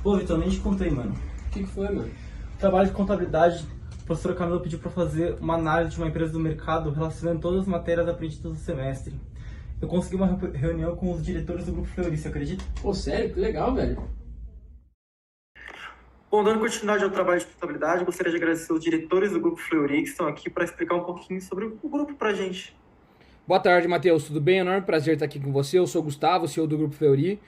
Pô, Vitor, nem te contei, mano. O que foi, mano? Trabalho de contabilidade, a professora Camila pediu pra fazer uma análise de uma empresa do mercado relacionando todas as matérias aprendidas no semestre. Eu consegui uma reunião com os diretores do Grupo Fleury, você acredita? Pô, sério? Que legal, velho. Bom, dando continuidade ao trabalho de contabilidade, gostaria de agradecer os diretores do Grupo Fleury que estão aqui para explicar um pouquinho sobre o grupo pra gente. Boa tarde, Matheus. Tudo bem? É um enorme prazer estar aqui com você. Eu sou o Gustavo, CEO do Grupo Fleury.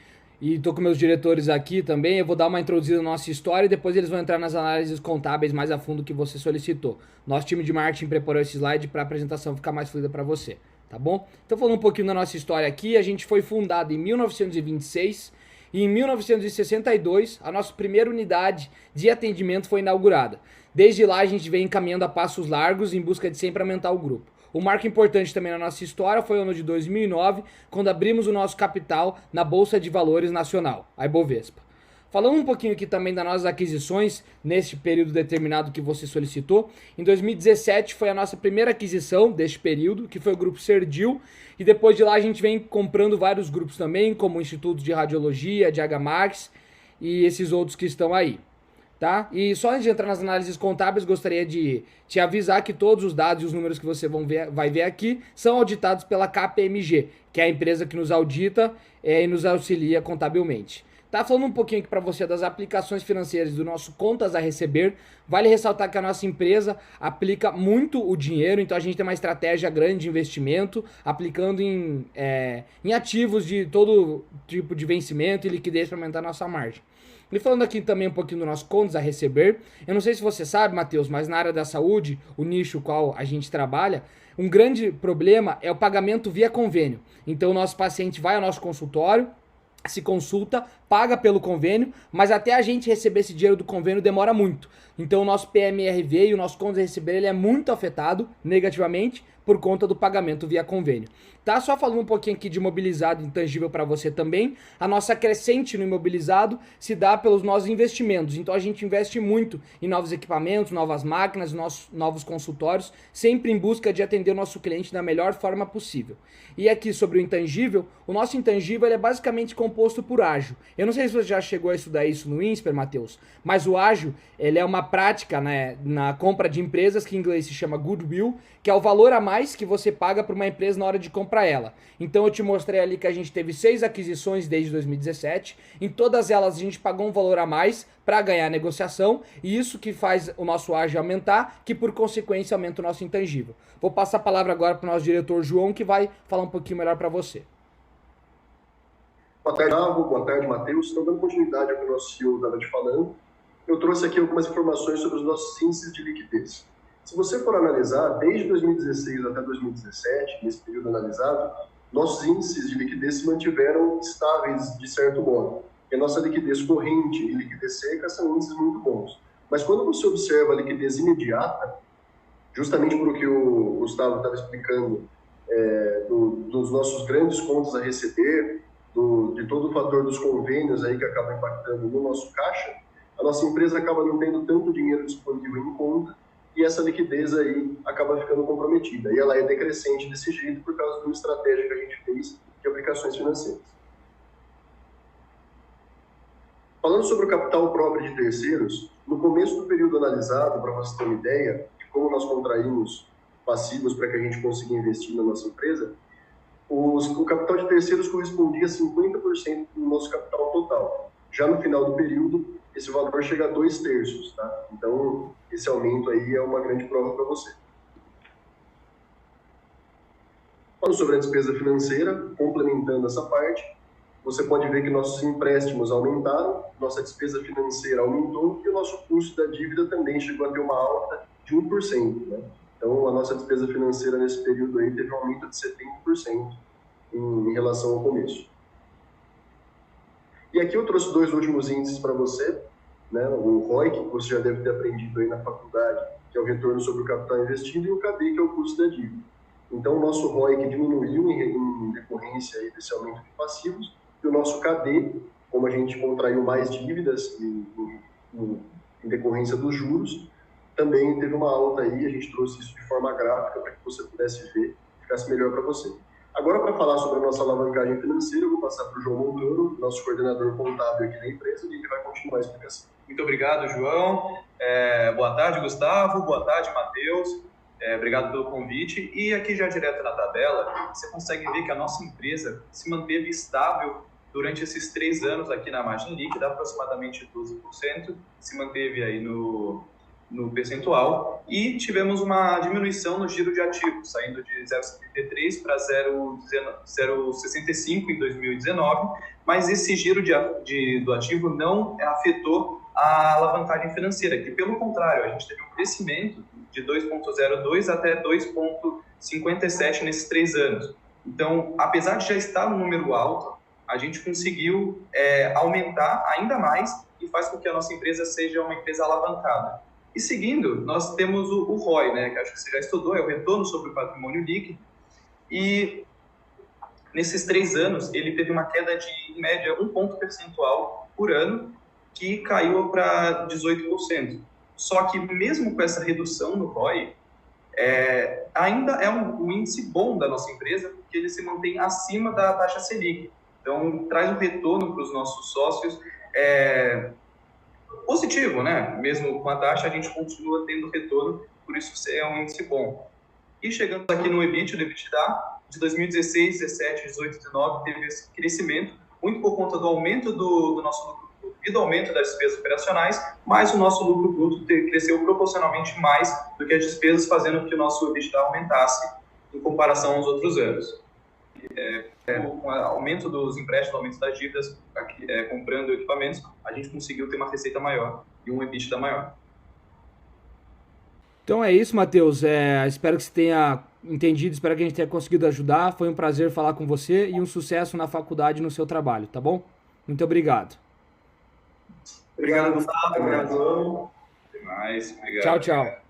E estou com meus diretores aqui também. Eu vou dar uma introduzida na nossa história e depois eles vão entrar nas análises contábeis mais a fundo que você solicitou. Nosso time de marketing preparou esse slide para a apresentação ficar mais fluida para você, tá bom? Então, falando um pouquinho da nossa história aqui, a gente foi fundado em 1926 e em 1962 a nossa primeira unidade de atendimento foi inaugurada. Desde lá a gente vem caminhando a passos largos em busca de sempre aumentar o grupo. Um marco importante também na nossa história foi o ano de 2009, quando abrimos o nosso capital na Bolsa de Valores Nacional, a Ibovespa. Falando um pouquinho aqui também das nossas aquisições, neste período determinado que você solicitou, em 2017 foi a nossa primeira aquisição deste período, que foi o Grupo Serdil, e depois de lá a gente vem comprando vários grupos também, como o Instituto de Radiologia, de HMAX e esses outros que estão aí. Tá? E só antes de entrar nas análises contábeis, gostaria de te avisar que todos os dados e os números que você vai ver aqui são auditados pela KPMG, que é a empresa que nos audita e nos auxilia contabilmente. Tá falando um pouquinho aqui para você das aplicações financeiras do nosso Contas a Receber. Vale ressaltar que a nossa empresa aplica muito o dinheiro, então a gente tem uma estratégia grande de investimento, aplicando em ativos de todo tipo de vencimento e liquidez para aumentar a nossa margem. E falando aqui também um pouquinho do nosso Contas a Receber, eu não sei se você sabe, Matheus, mas na área da saúde, o nicho qual a gente trabalha, um grande problema é o pagamento via convênio. Então o nosso paciente vai ao nosso consultório, se consulta, paga pelo convênio, mas até a gente receber esse dinheiro do convênio demora muito. Então o nosso PMRV e o nosso Contas a Receber ele é muito afetado negativamente por conta do pagamento via convênio. Tá? Só falando um pouquinho aqui de imobilizado intangível para você também, a nossa crescente no imobilizado se dá pelos nossos investimentos. Então a gente investe muito em novos equipamentos, novas máquinas, novos consultórios, sempre em busca de atender o nosso cliente da melhor forma possível. E aqui sobre o intangível, o nosso intangível ele é basicamente composto por ágio. Eu não sei se você já chegou a estudar isso no INSPER, Matheus, mas o ágio ele é uma prática, né, na compra de empresas que em inglês se chama goodwill, que é o valor a mais que você paga para uma empresa na hora de comprar ela. Então eu te mostrei ali que a gente teve 6 aquisições desde 2017, em todas elas a gente pagou um valor a mais para ganhar a negociação, e isso que faz o nosso ágio aumentar, que por consequência aumenta o nosso intangível. Vou passar a palavra agora para o nosso diretor João, que vai falar um pouquinho melhor para você. Boa tarde, Gustavo. Boa tarde, Matheus. Estou dando continuidade ao que o nosso CEO estava te falando. Eu trouxe aqui algumas informações sobre os nossos índices de liquidez. Se você for analisar, desde 2016 até 2017, nesse período analisado, nossos índices de liquidez se mantiveram estáveis de certo modo. E a nossa liquidez corrente e liquidez seca são índices muito bons. Mas quando você observa a liquidez imediata, justamente por o que o Gustavo estava explicando, dos nossos grandes contas a receber, de todo o fator dos convênios aí que acaba impactando no nosso caixa, a nossa empresa acaba não tendo tanto dinheiro disponível em conta e essa liquidez aí acaba ficando comprometida. E ela é decrescente desse jeito por causa de uma estratégia que a gente fez de aplicações financeiras. Falando sobre o capital próprio de terceiros, no começo do período analisado, para você ter uma ideia de como nós contraímos passivos para que a gente consiga investir na nossa empresa, o capital de terceiros correspondia a 50% do nosso capital total. Já no final do período, esse valor chega a 2/3, tá? Então, esse aumento aí é uma grande prova para você. Falando sobre a despesa financeira, complementando essa parte, você pode ver que nossos empréstimos aumentaram, nossa despesa financeira aumentou e o nosso custo da dívida também chegou a ter uma alta de 1%, né? Então, a nossa despesa financeira nesse período aí teve um aumento de 70% em relação ao começo. E aqui eu trouxe 2 últimos índices para você, né? O ROIC, que você já deve ter aprendido aí na faculdade, que é o retorno sobre o capital investido, e o KD, que é o custo da dívida. Então, o nosso ROIC diminuiu em decorrência aí desse aumento de passivos, e o nosso KD, como a gente contraiu mais dívidas em decorrência dos juros, também teve uma alta aí, a gente trouxe isso de forma gráfica para que você pudesse ver, ficasse melhor para você. Agora, para falar sobre a nossa alavancagem financeira, eu vou passar para o João Montoro, nosso coordenador contábil aqui da empresa, e ele vai continuar a explicação. Muito obrigado, João. Boa tarde, Gustavo. Boa tarde, Matheus. Obrigado pelo convite. E aqui já direto na tabela, você consegue ver que a nossa empresa se manteve estável durante esses 3 anos aqui na margem líquida, aproximadamente 12%, se manteve aí no percentual, e tivemos uma diminuição no giro de ativos, saindo de 0,73 para 0,65 em 2019, mas esse giro do ativo não afetou a alavancagem financeira, que pelo contrário, a gente teve um crescimento de 2,02 até 2,57 nesses 3 anos. Então, apesar de já estar no número alto, a gente conseguiu aumentar ainda mais e faz com que a nossa empresa seja uma empresa alavancada. E seguindo, nós temos o ROI, né, que acho que você já estudou, é o retorno sobre o patrimônio líquido, e nesses 3 anos ele teve uma queda de, em média, 1 ponto percentual por ano, que caiu para 18%. Só que mesmo com essa redução no ROI, ainda é um índice bom da nossa empresa, porque ele se mantém acima da taxa Selic. Então, traz um retorno para os nossos sócios positivo, né? Mesmo com a taxa, a gente continua tendo retorno, por isso é um índice bom. E chegando aqui no EBITDA, de 2016, 17, 18, 19, teve esse crescimento, muito por conta do aumento do nosso lucro bruto e do aumento das despesas operacionais, mas o nosso lucro bruto cresceu proporcionalmente mais do que as despesas, fazendo com que o nosso EBITDA aumentasse em comparação aos outros anos. Com o aumento dos empréstimos, aumento das dívidas, comprando equipamentos, a gente conseguiu ter uma receita maior e um EBITDA maior. Então é isso, Matheus. Espero que você tenha entendido, espero que a gente tenha conseguido ajudar. Foi um prazer falar com você e um sucesso na faculdade e no seu trabalho, tá bom? Muito obrigado. Obrigado, Gustavo. Obrigado, João. Até mais. Obrigado. Tchau, tchau.